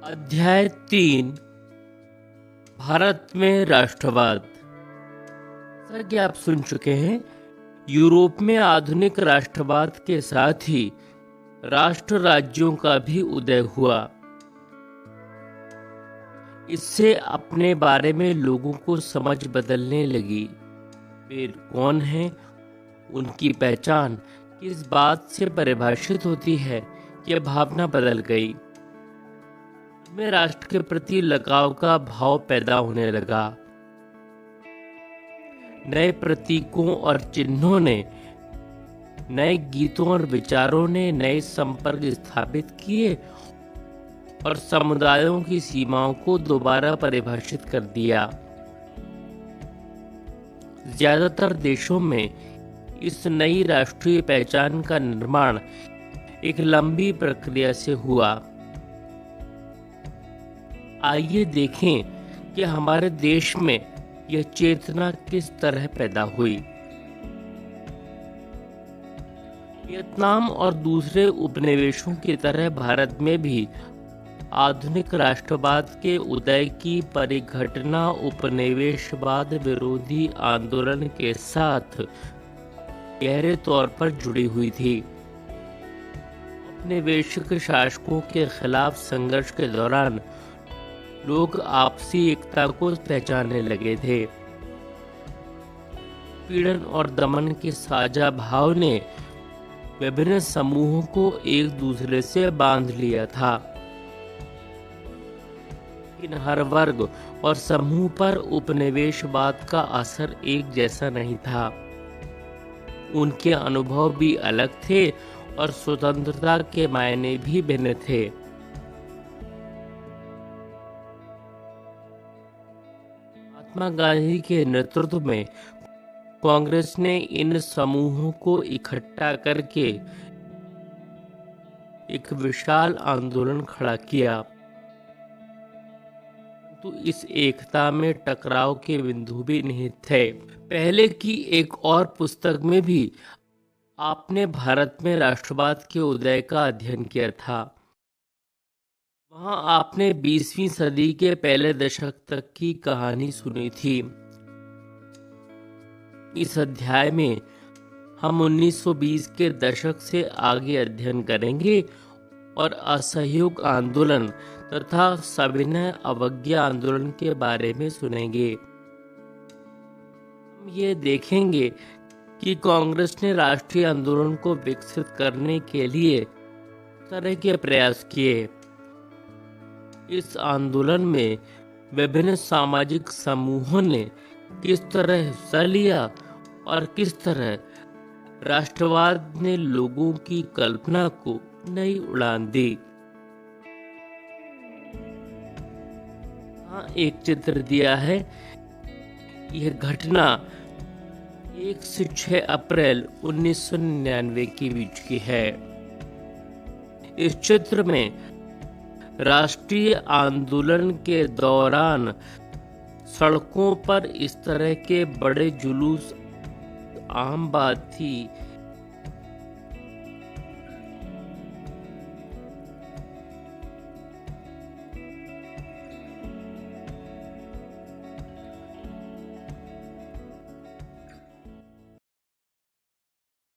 अध्याय 3 भारत में राष्ट्रवाद। जैसा कि आप सुन चुके हैं, यूरोप में आधुनिक राष्ट्रवाद के साथ ही राष्ट्र राज्यों का भी उदय हुआ। इससे अपने बारे में लोगों को समझ बदलने लगी। वे कौन हैं, उनकी पहचान किस बात से परिभाषित होती है, यह भावना बदल गई। में राष्ट्र के प्रति लगाव का भाव पैदा होने लगा। नए प्रतीकों और चिन्हों ने, नए गीतों और विचारों ने नए संपर्क स्थापित किए और समुदायों की सीमाओं को दोबारा परिभाषित कर दिया। ज्यादातर देशों में इस नई राष्ट्रीय पहचान का निर्माण एक लंबी प्रक्रिया से हुआ। आइए देखें कि हमारे देश में यह चेतना किस तरह पैदा हुई। वियतनाम और दूसरे उपनिवेशों की तरह भारत में भी आधुनिक राष्ट्रवाद के उदय की परिघटना उपनिवेशवाद विरोधी आंदोलन के साथ गहरे तौर पर जुड़ी हुई थी। उपनिवेशिक शासकों के खिलाफ संघर्ष के दौरान लोग आपसी एकता को पहचानने लगे थे। पीड़न और दमन के साझा भाव ने विभिन्न समूहों को एक दूसरे से बांध लिया था, लेकिन हर वर्ग और समूह पर उपनिवेशवाद का असर एक जैसा नहीं था। उनके अनुभव भी अलग थे और स्वतंत्रता के मायने भी भिन्न थे। महात्मा गांधी के नेतृत्व में कांग्रेस ने इन समूहों को इकट्ठा करके एक विशाल आंदोलन खड़ा किया। तो इस एकता में टकराव के बिंदु भी निहित थे। पहले की एक और पुस्तक में भी आपने भारत में राष्ट्रवाद के उदय का अध्ययन किया था। वहां आपने 20वीं सदी के पहले दशक तक की कहानी सुनी थी। इस अध्याय में हम 1920 के दशक से आगे अध्ययन करेंगे और असहयोग आंदोलन तथा सविनय अवज्ञा आंदोलन के बारे में सुनेंगे। हम ये देखेंगे कि कांग्रेस ने राष्ट्रीय आंदोलन को विकसित करने के लिए तरह के प्रयास किए। इस आंदोलन में विभिन्न सामाजिक समूहों ने किस तरह हिस्सा लिया और किस तरह राष्ट्रवाद ने लोगों की कल्पना को नई उड़ान दी। यहाँ एक चित्र दिया है। यह घटना 1 से 6 अप्रैल 1999 के बीच की है। इस चित्र में राष्ट्रीय आंदोलन के दौरान सड़कों पर इस तरह के बड़े जुलूस आम बात थी